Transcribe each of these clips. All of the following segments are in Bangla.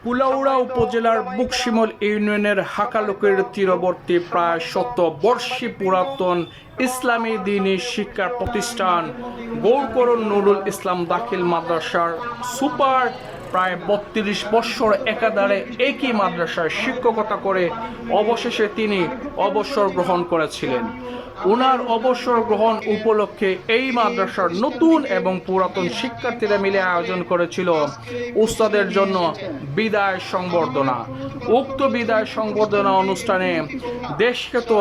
কুলাউড়া উপজেলার বুকশিমল ইউনিয়নের হাকালুকের তীরবর্তী প্রায় ১০০ বর্ষী পুরাতন ইসলামী দ্বীনী শিক্ষা প্রতিষ্ঠান গৌরকরণ নুরুল ইসলাম দাখিল মাদ্রাসার সুপার প্রায় ৩২ বৎসর একাধারে একই মাদ্রাসায় শিক্ষকতা করে অবশেষে তিনি অবসর গ্রহণ করেছিলেন। ওনার অবসর গ্রহণ উপলক্ষে এই মাদ্রাসার নতুন এবং পুরাতন শিক্ষার্থীরা মিলে আয়োজন করেছিল উস্তাদের জন্য বিদায় সংবর্ধনা। উক্ত বিদায় সংবর্ধনা অনুষ্ঠানে দেশখ্যাত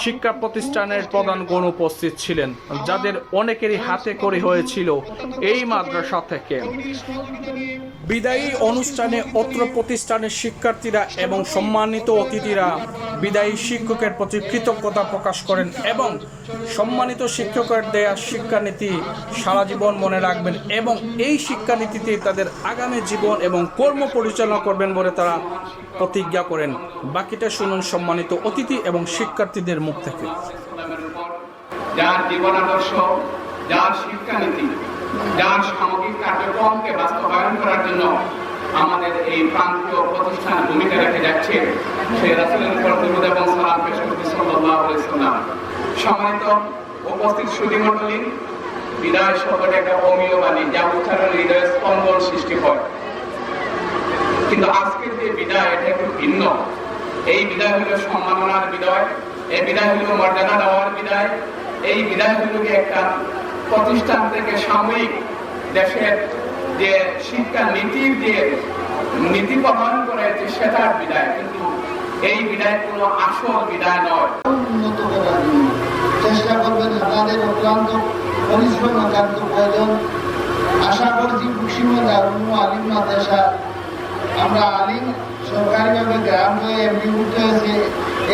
শিক্ষা প্রতিষ্ঠানের প্রধানগণ উপস্থিত ছিলেন, যাদের অনেকেরই হাতে খড়ি হয়েছিল এই মাদ্রাসা থেকে। বিদায়ী অনুষ্ঠানে অত্র প্রতিষ্ঠানের শিক্ষার্থীরা এবং সম্মানিত অতিথিরা বিদায়ী শিক্ষকের প্রতি কৃতজ্ঞতা প্রকাশ করেন এবং সম্মানিত শিক্ষকের দেয়া শিক্ষানীতি সারা জীবন মনে রাখবেন এবং এই শিক্ষানীতিতে তাদের আগামী জীবন এবং কর্ম পরিচালনা করবেন বলে তারা প্রতিজ্ঞা করেন। বাকিটা শুনুন সম্মানিত অতিথি এবং শিক্ষার্থীদের মুখ থেকে। যার জীবন আদর্শ, যার শিক্ষানীতি, যার সামগ্রিক কার্যক্রমকে বাস্তবায়ন করার জন্য আমাদের এই প্রান্তীয় প্রতিষ্ঠান ভূমিকা রেখে যাচ্ছে, সেই রাসূলের উপর দরুদ এবং সালাম পেশ করতে সাল্লাল্লাহু আলাইহি ওয়াসাল্লাম। সম্মানিত উপস্থিত সুধীমণ্ডলী, বিদায় শব্দটা একটা অমীয় বাণী, যা উচ্চারণে হৃদয়ে স্পন্দন সৃষ্টি হয়। কিন্তু আজকের যে বিদায়, এটা একটু ভিন্ন। এই বিদায় হলো সম্মাননার বিদায়, এই বিদায় হলো মর্যাদা দেওয়ার বিদায়, এই বিদায় হলো একটা প্রতিষ্ঠান থেকে সাময়িক দেশের যে শিক্ষা নীতির যে নীতি প্রদান করে যে সেটার বিদায়। কিন্তু এই বিদায় কোনো আসল বিদায় নয়। উন্নত করার জন্য চেষ্টা করবেন। আপনাদের অক্লান্ত পরিশ্রম একান্ত প্রয়োজন। আশা করছি বুকশিমল অন্য আলিম মাদ্রাসা, আমরা আলিম সরকারিভাবে গ্রাম হয়ে এমনি উঠতে হয়েছে।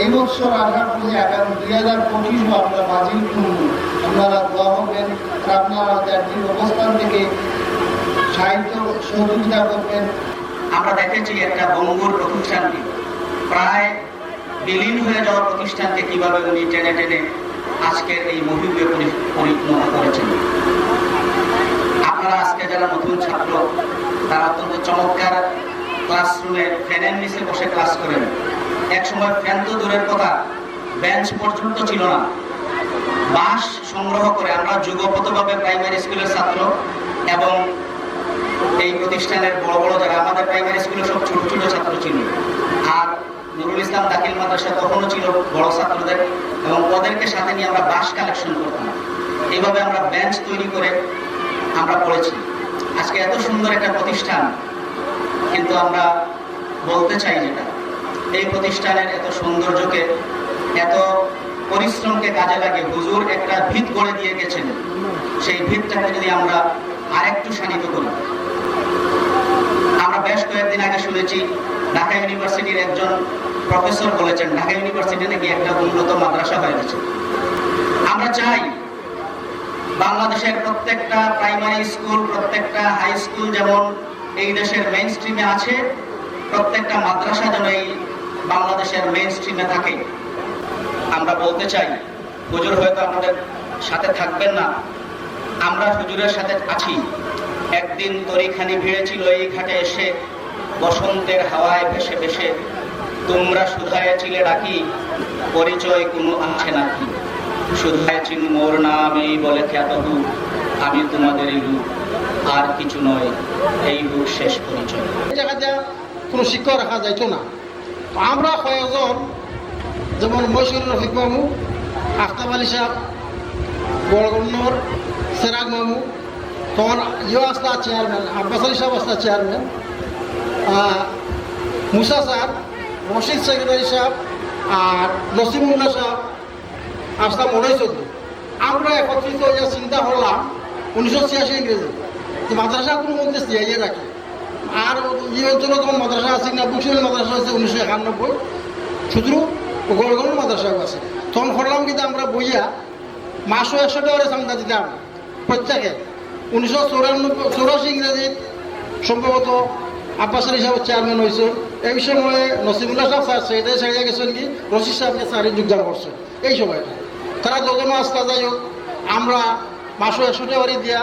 এই বছর আশা করছি আগামী 2025 আমরা বাজিল করব। আপনারা দোয়া করবেন, আপনারা জাতির অবস্থান থেকে সাহিত্য সহযোগিতা করবেন। আমরা দেখেছি একটা বঙ্গুর প্রতিষ্ঠানকে, প্রায় বিলীন হয়ে যাওয়া প্রতিষ্ঠানকে কিভাবে উনি টেনে টেনে আজকের এই মহিউগে পরিণত করেছেন। আপনারা আজকে যারা নতুন ছাত্র, তারা অত্যন্ত চমৎকার ক্লাসরুমে ফ্যানের নিচে বসে ক্লাস করেন। এক সময় ফ্যান তো দূরের কথা, বেঞ্চ পর্যন্ত ছিল না। বাঁশ সংগ্রহ করে আমরা যুগপতভাবে প্রাইমারি স্কুলের ছাত্র এবং এই প্রতিষ্ঠানের বড় বড় যারা, আমাদের প্রাইমারি স্কুলে সব ছোট ছোট ছাত্র ছিল, আর নুরুল ইসলাম দাখিল মাদ্রাসা তখনও ছিল বড় ছাত্রদের, এবং ওদেরকে সাথে নিয়ে আমরা বাঁশ কালেকশন করতাম। এইভাবে আমরা বেঞ্চ তৈরি করে আমরা পড়েছি। আজকে এত সুন্দর একটা প্রতিষ্ঠান, কিন্তু আমরা বলতে চাই যেটা, এই প্রতিষ্ঠানের এত সৌন্দর্যকে, এত পরিশ্রমকে কাজে লাগে হুজুর একটা ভিত গড়ে দিয়ে গেছেন। সেই ভিতটাকে যদি আমরা আরেকটু শানিত করি। আমরা বেশ কয়েকদিন আগে শুনেছি ঢাকা ইউনিভার্সিটির একজন প্রফেসর বলেছেন ঢাকা ইউনিভার্সিটি নাকি একটা উন্নত মাদ্রাসা হয়ে গেছে। আমরা চাই বাংলাদেশের প্রত্যেকটা প্রাইমারি স্কুল, প্রত্যেকটা হাই স্কুল যেমন এই দেশের মেইন স্ট্রিমে আছে, প্রত্যেকটা মাদ্রাসা যেন এই বাংলাদেশের মেইন স্ট্রিমে থাকে। আমরা বলতে চাই, হুজুর হয়তো আমাদের সাথে থাকবেন না, আমরা হুজুরের সাথে আছি। একদিন তরিখানি ভিড়েছিল এই ঘাটে এসে, বসন্তের হাওয়ায় ভেসে ভেসে, তোমরা শুধায়েছিলে ডাকি, পরিচয় কোনো আছে নাকি, শুধায়েছিল মোর নাম এই বলে খ্যাত রূপ, আমি তোমাদেরই রূপ, আর কিছু নয়, এই রূপ শেষ পরিচয়। এই জায়গাতে কোনো শিক্ষক রাখা যাইতো না। আমরা কয়েকজন, যেমন মৈশুর রফিক মামু, আফতাব আলী সাহেব, বড়গন্নর সেরাগ মামু, তখন ইয়ে আসতা চেয়ারম্যান, আব্বাস আলী সাহেব আসতা চেয়ারম্যান, মুসা সাহেব, রশিদ সেক্রেটারি সাহেব, আর নসিমুল্লাহ সাহেব আসতা মনোজ চৌধুরী। আমরা একত্রিত হয়ে চিন্তা করলাম 1986 ইংরেজি যে মাদ্রাসা কোনো মধ্যে সিআইয়ে রাখি। আর এই অঞ্চলে তখন মাদ্রাসা আছে না, বুকশিমল মাদ্রাসা আছে 1991, শুধু গড়গড় মাদ্রাসা আছে। তখন করলাম কিন্তু আমরা বইয়া মাসও 100 টাকা চান্দা দিতাম প্রত্যেকে। 1984 ইংরেজি সম্ভবত আব্বাস আলী সাহেব চেয়ারম্যান হয়েছে। এই সময়ে নসিমুল্লাহ সাহেব স্যার সেক্রেটারি ছাড়িয়ে গেছেন কি, রশিদ সাহেবকে স্যারে যোগদান করছে। এই সময়টা তারা যজনও আসতে যাই হোক, আমরা মাসও 100 টাকা দিয়া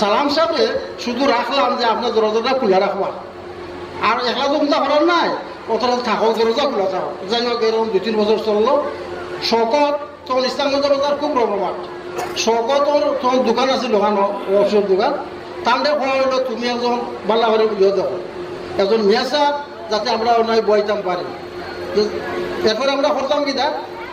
সালাম সাহেবে শুধু রাখলাম যে আপনার দরজাটা খোলা রাখবা। আর একলা তো খুঁজা করার নাই, কোথাও থাকো দরজা খোলা যাও। যাই হোক এরকম 2-3 বছর চললো। শকত তখন ইসলামগঞ্জ বাজার খুব প্রবলেমাট। শকত তখন দোকান আছিল, ওখানে ওষুধ দোকান। তান্ডে খোয়া হইলো তুমি একজন বাল্লা করে ইয়ে দেখো, একজন মেসা যাতে আমরা নয় বইতাম পারি। এরপরে আমরা করতাম কি দেখ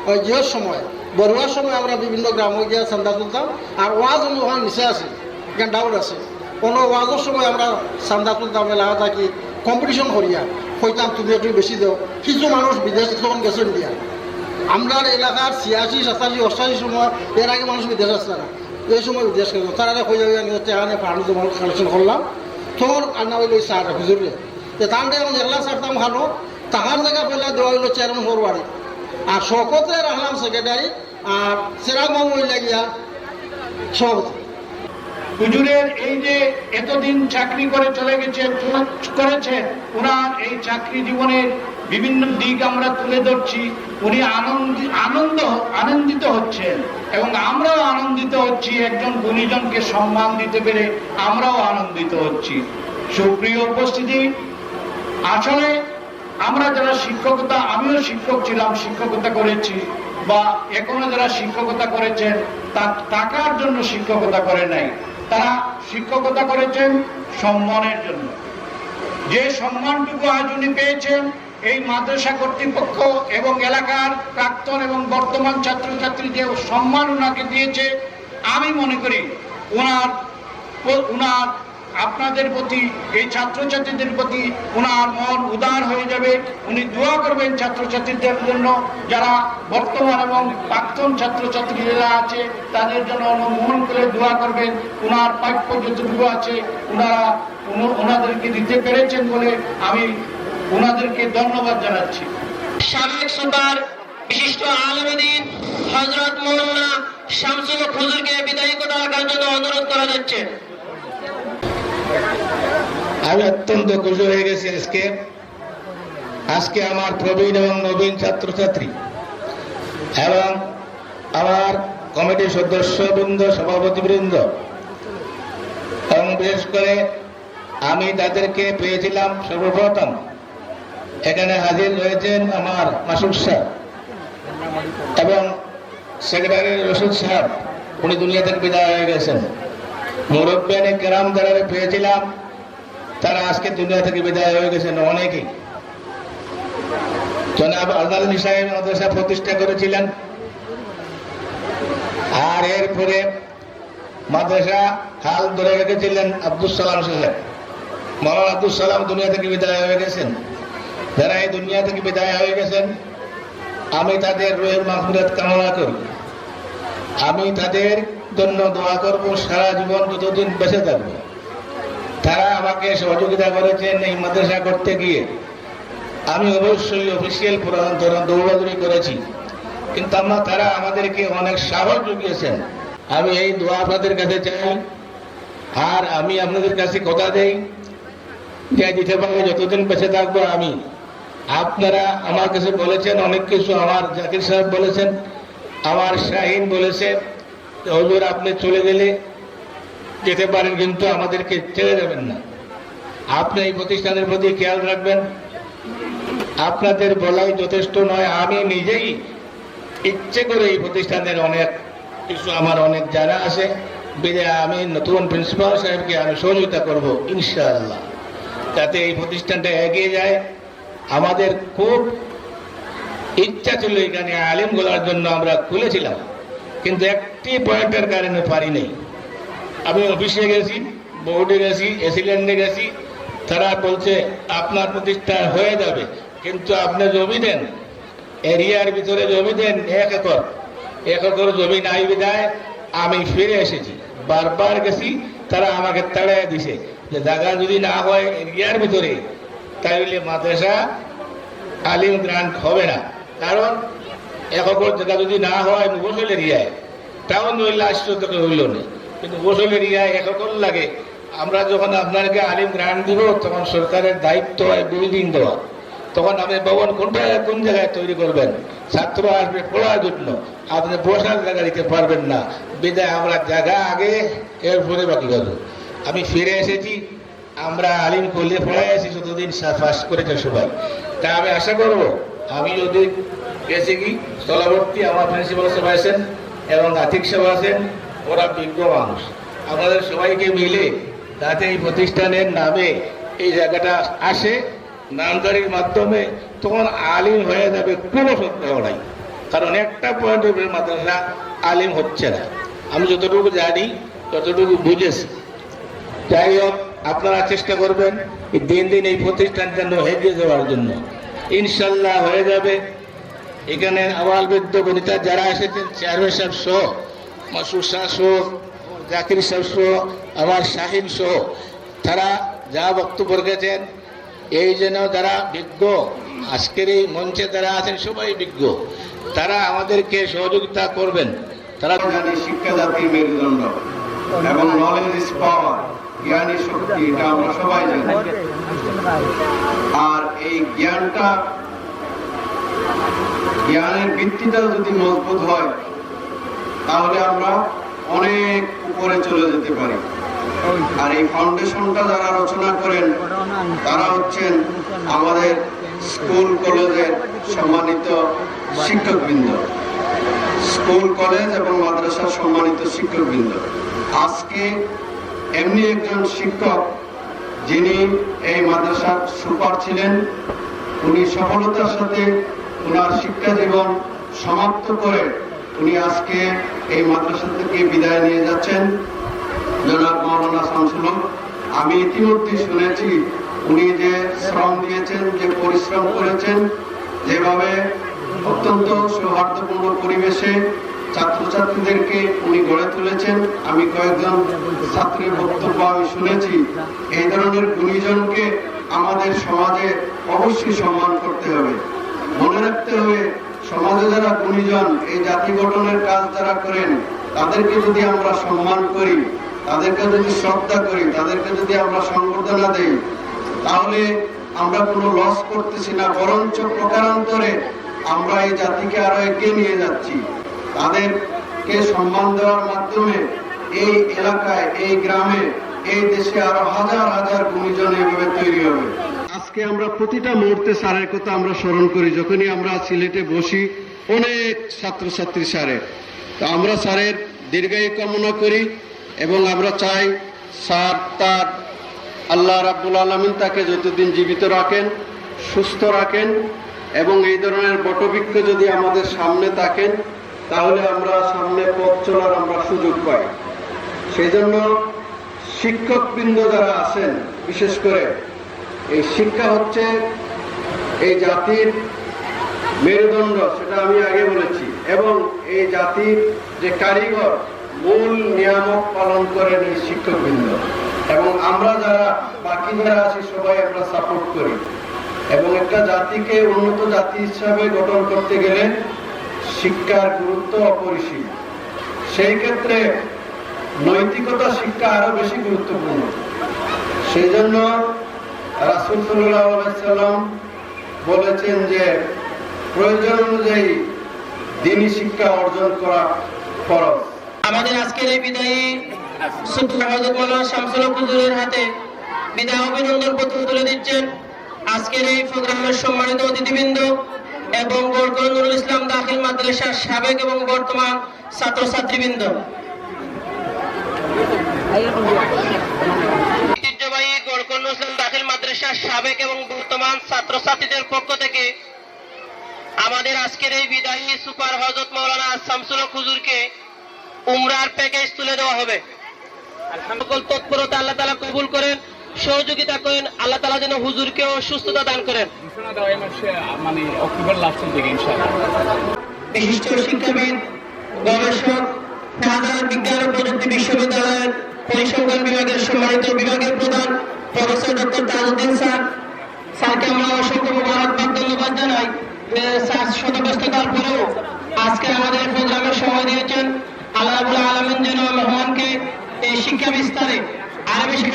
ওই জিওর সময়, বড়ুয়ার সময় আমরা বিভিন্ন গ্রামে গিয়ে চান্দা তুলতাম। আর ওয়াজ ওখানে নিচে আছে, এখানে ডাউন আছে। কোনো ওয়াজের সময় আমরা চান্দা তুলতাম, এলাকা থাকি কম্পিটিশন করিয়া হইতাম তুমি একটু বেশি দাও। কিছু মানুষ বিদেশ তখন গেছেন দিয়া। আমরা এলাকার 86, 87, 88 সময় এর আগে মানুষ বিদেশ আসছে না, এই সময় বিদেশ গেল। তারা হয়ে যাবে ফান্ড জমা কালেকশন করলাম। তখন আন্না হইল ওই সার হুজুরে তাহলে এখন এগুলা ছাড়তাম খানো। তাহার জায়গা পেলে দেওয়া হইলো চেয়ারম্যান ফরওয়ার্ডে। আর শকতে রাখলাম সেক্রেটারি, আর সেরাগ মামু হইলে গিয়া সভাপতি। হুজুরের এই যে এতদিন চাকরি করে চলে করেছেন, ওনার এই চাকরি জীবনের বিভিন্ন দিক আমরা তুলে ধরছি। উনি আনন্দিত হচ্ছেন এবং আমরাও আনন্দিত হচ্ছি। একজন গুণীজনকে সম্মান দিতে পেরে আমরাও আনন্দিত হচ্ছি। সুপ্রিয় উপস্থিতি, আসলে আমরা যারা শিক্ষকতা, আমিও শিক্ষক ছিলাম, শিক্ষকতা করেছি, বা এখনো যারা শিক্ষকতা করেছেন টাকার জন্য শিক্ষকতা করে নাই, তারা শিক্ষকতা করেছেন সম্মানের জন্য। যে সম্মানটুকু আজ উনি পেয়েছেন, এই মাদ্রাসা কর্তৃপক্ষ এবং এলাকার প্রাক্তন এবং বর্তমান ছাত্রছাত্রী যে সম্মান ওনাকে দিয়েছে, আমি মনে করি ওনার আপনাদের প্রতি, এই ছাত্রছাত্রীদের প্রতি ওনার মন উদার হয়ে যাবে। উনি দোয়া করবেন ছাত্রছাত্রীদের জন্য, যারা বর্তমান এবং প্রাক্তন ছাত্রছাত্রীরা আছে তাদের জন্য অনুমোহন করে দোয়া করবেন। ওনার প্রাপ্য যতটুকু আছে ওনাদেরকে দিতে পেরেছেন বলে আমি ওনাদেরকে ধন্যবাদ জানাচ্ছি। সাবেক সুপার বিশিষ্ট আলেম দ্বীন হযরত মাওলানা শামসুল হক হুজুরকে বিদায়ী কথা রাখার জন্য অনুরোধ করা যাচ্ছে। আমি অত্যন্ত খুশি হয়ে গেছি আজকে আমার প্রবীণ এবং নবীন ছাত্রছাত্রী এবং আমার কমিটির সদস্যবৃন্দ, সভাপতিবৃন্দ এবং বিশেষ করে আমি তাদেরকে পেয়েছিলাম সর্বপ্রথম। এখানে হাজির রয়েছেন আমার মাসুদ সাহেব এবং সেক্রেটারি রশিদ সাহেব, উনি দুনিয়া থেকে বিদায় হয়ে গেছেন। মুরব্বিয়ানে কেরাম যারা পেয়েছিলাম তারা আজকে দুনিয়া থেকে বিদায় হয়ে গেছেন অনেকেই। জনাব আজহারুল সাহেব মাদ্রাসা প্রতিষ্ঠা করেছিলেন, আর এরপরে মাদ্রাসা হাল ধরে রেখেছিলেন আব্দুল সালাম সাহেব। মাওলানা আব্দুল সালাম দুনিয়া থেকে বিদায় হয়ে গেছেন। যারা এই দুনিয়া থেকে বিদায় হয়ে গেছেন, আমি তাদের রুহের মাগফিরাত কামনা করি। আমি তাদের জন্য দোয়া করব সারা জীবন যতদিন বেঁচে থাকবো। তারা আমাকে সহযোগিতা করেছেন এই মাদ্রাসা করতে গিয়ে। আমি অবশ্যই অফিসিয়াল দৌড়াদৌড়ি করেছি, কিন্তু তারা আমাদেরকে অনেক সাহস জুগিয়েছেন। আমি এই দোয়া আপনাদের কাছে চাই, আর আমি আপনাদের কাছে কথা দেই যে দিতে পারলে যতদিন বেঁচে থাকবো আমি। আপনারা আমার কাছে বলেছেন অনেক কিছু, আমার জাকির সাহেব বলেছেন, আমার শাহিন বলেছে, হুজুর আপনি চলে গেলে যেতে পারেন কিন্তু আমাদেরকে ছেড়ে দেবেন না। আপনি এই প্রতিষ্ঠানের প্রতি খেয়াল রাখবেন। আপনাদের বলাই যথেষ্ট নয়, আমি নিজেই ইচ্ছে করে এই প্রতিষ্ঠানের অনেক কিছু আমার অনেক জানা আছে, বিধায় আমি নতুন প্রিন্সিপাল সাহেবকে আমি সহযোগিতা করব ইনশাআল্লাহ, যাতে এই প্রতিষ্ঠানটা এগিয়ে যায়। আমাদের খুব ইচ্ছা ছিল এখানে আলেম গোলার জন্য, আমরা খুলেছিলাম, কিন্তু একটি পয়েন্টের কারণে পারি নাই। আমি অফিসে গেছি, বোর্ডে গেছি, এসিল্যান্ডে গেছি, তারা বলছে আপনার প্রতিষ্ঠান হয়ে যাবে, কিন্তু আপনি জমি দেন, এরিয়ার ভিতরে জমি দেন 1 একর। 1 একর জমি নাই বিদায় আমি ফিরে এসেছি। বারবার গেছি, তারা আমাকে তাড়াই দিছে যে জায়গা যদি না হয় এরিয়ার ভিতরে তাইলে মাদ্রাসা আলিম গ্রান্ট হবে না। কারণ 1 একর জায়গা যদি না হয় মুফস্সল এরিয়ায়, টাউন হইলে 800 টাকা হইল না, কিন্তু মুফস্সল এরিয়ায় 1 একর লাগে। আমরা যখন আপনাকে আলিম গ্রান্ট দিব তখন সরকারের দায়িত্ব হয় বিল্ডিং দেওয়া। তখন আপনি ভবন কোন জায়গায় তৈরি করবেন, ছাত্র আসবে পড়ার জন্য, আপনি বসার জায়গা দিতে পারবেন না, বিদায় আমরা জায়গা আগে এরপরে বাকি গেল। আমি ফিরে এসেছি, আমরা আলিম করলে পড়াই আছি যতদিন পাস করেছে সবাই। তা আমি আশা করব, আমি যদি গেছি কি স্থলবর্তী আমার প্রিন্সিপাল সাহেব আছেন এবং আর্থিক সাহেব আছেন, ওরা বিজ্ঞ মানুষ, আমাদের সবাইকে মিলে যাতে এই প্রতিষ্ঠানের নামে এই জায়গাটা আসে নামজারির মাধ্যমে, তখন আলিম হয়ে যাবে, কোনো সন্দেহ নাই। কারণ একটা পয়েন্টের মাদ্রাসা আলিম হচ্ছে না, আমি যতটুকু জানি ততটুকু বুঝেছি। যাই হোক, আপনারা চেষ্টা করবেন দিন দিন এই প্রতিষ্ঠানটা এগিয়ে যাওয়ার জন্য, ইনশাল্লাহ হয়ে যাবে। এখানে আওয়াল বৃদ্ধ বনিতা যারা এসেছেন, চেয়ারম্যান সাহেব সহ, মাসুদ শাহ সহ, জাকির সাহেব সহ, আমার শাহিন সহ, তারা যা বক্তব্য রেখেছেন, এই যেন যারা বিজ্ঞ আজকের এই মঞ্চে যারা আছেন সবাই বিজ্ঞ, তারা আমাদেরকে সহযোগিতা করবেন। তারা জানি শিক্ষা জাতির মেরুদণ্ড এবং নলেজ ইজ পাওয়ার, জ্ঞানী শক্তি, এটা আমরা সবাই জানি। আর এই জ্ঞানের ভিত্তিটা যদি মজবুত হয় তাহলে আমরা অনেক উপরে চলে যেতে পারি। আর এই ফাউন্ডেশনটা যারা রচনা করেন তারা হচ্ছেন আমাদের স্কুল কলেজের সম্মানিত শিক্ষকবৃন্দ, স্কুল কলেজ এবং মাদ্রাসার সম্মানিত শিক্ষকবৃন্দ। আজকে এমনি একজন শিক্ষক যিনি এই মাদ্রাসার সুপার ছিলেন, উনি সফলতার সাথে ওনার শিক্ষা জীবন সমাপ্ত করে উনি আজকে এই মাদ্রাসা থেকে বিদায় নিয়ে যাচ্ছেন, জনাব মাওলানা শামসুল হক। আমি ইতিমধ্যে শুনেছি উনি যে শ্রম দিয়েছেন, যে পরিশ্রম করেছেন, যেভাবে অত্যন্ত সৌহার্দ্যপূর্ণ পরিবেশে ছাত্রছাত্রীদেরকে উনি গড়ে তুলেছেন। আমি কয়েকজন ছাত্রের বক্তব্য আমি শুনেছি। এই ধরনের গুণীজনকে আমাদের সমাজে অবশ্যই সম্মান করতে হবে। মনে রাখতে হবে, সমাজে যারা গুণীজন, এই জাতি গঠনের কাজ যারা করেন, তাদেরকে যদি আমরা সম্মান করি, তাদেরকে যদি শ্রদ্ধা করি, তাদেরকে যদি আমরা সংবর্ধনা দেই, তাহলে আমরা কোনো লস করতেছি না, বরঞ্চ প্রকারান্তরে আমরা এই জাতিকে আরো এগিয়ে নিয়ে যাচ্ছি। তাদেরকে সম্মান দেওয়ার মাধ্যমে এই এলাকায়, এই গ্রামে, এই দেশে আরো হাজার হাজার গুণীজন এইভাবে তৈরি হবে। আজকে আমরা প্রতিটা মুহূর্তে স্যারের কথা আমরা স্মরণ করি। যখনই আমরা সিলেটে বসি, অনেক ছাত্রছাত্রী স্যারের, তো আমরা স্যারের দীর্ঘায়ু কামনা করি এবং আমরা চাই স্যার তার আল্লাহ রাব্বুল আলামিন তাকে যতদিন জীবিত রাখেন, সুস্থ রাখেন এবং এই ধরনের বটবৃক্ষ যদি আমাদের সামনে থাকেন, তাহলে আমরা সামনে পথ চলার আমরা সুযোগ পাই। সেই জন্য শিক্ষকবৃন্দ যারা আছেন, বিশেষ করে এই শিক্ষা হচ্ছে এই জাতির মেরুদণ্ড, সেটা আমি আগে বলেছি, এবং এই জাতির যে কারিগর, মূল নিয়ামক পালন করেন এই শিক্ষকবৃন্দ। এবং আমরা যারা বাকি যারা আছি সবাই আমরা সাপোর্ট করি। এবং একটা জাতিকে উন্নত জাতি হিসাবে গঠন করতে গেলে শিক্ষার গুরুত্ব অপরিসীম। সেই ক্ষেত্রে নৈতিকতা শিক্ষা আরো বেশি গুরুত্বপূর্ণ। সেই জন্য রাসূল সাল্লাল্লাহু আলাইহি সাল্লাম বলেছেন যে প্রয়োজন অনুযায়ী দ্বীনি শিক্ষা অর্জন করা ফরজ। আমাদের আজকের এই বিদায়ী সুপ্রিয় হযরত মাওলানা শামসুল হক হুজুরের হাতে বিদায় অভিনন্দন পত্র তুলে দিচ্ছেন আজকের এই প্রোগ্রামের সম্মানিত অতিথিবৃন্দ এবং গড়কল নুরুল ইসলাম দাখিল মাদ্রাসার সাবেক এবং বর্তমান ছাত্রছাত্রীবৃন্দ। ঐতিহ্যবাহী গড়কল নুরুল ইসলাম দাখিল মাদ্রাসার সাবেক এবং বর্তমান ছাত্রছাত্রীদের পক্ষ থেকে আমাদের আজকের এই বিদায়ী সুপার হযরত মাওলানা শামসুল হক হুজুরকে উমরার প্যাকেজ তুলে দেওয়া হবে। সকল তৎপরতা আল্লাহ তাআলা কবুল করেন, সহযোগিতা করেন। আল্লাহ তাআলা যেন হুজুরকেও সুস্থতা দান করেন। বিশিষ্ট শিক্ষাবিদ, গবেষক, ঢাকা বিজ্ঞান ও প্রযুক্তি বিশ্ববিদ্যালয়ের পরিসংখ্যান বিভাগের সম্মানিত বিভাগের প্রধান প্রফেসর ডক্টর তাজউদ্দিন স্যারকে আমরা অসংখ্য মোবারকবাদ, ধন্যবাদ জানাই। স্যার শত ব্যস্ততার পরেও আজকে আমাদের প্রোগ্রামের সময় দিয়েছেন। আল্লাহ রাব্বুল আলামিন যেন মেহমানকে এই শিক্ষা বিস্তারে আরো বেশি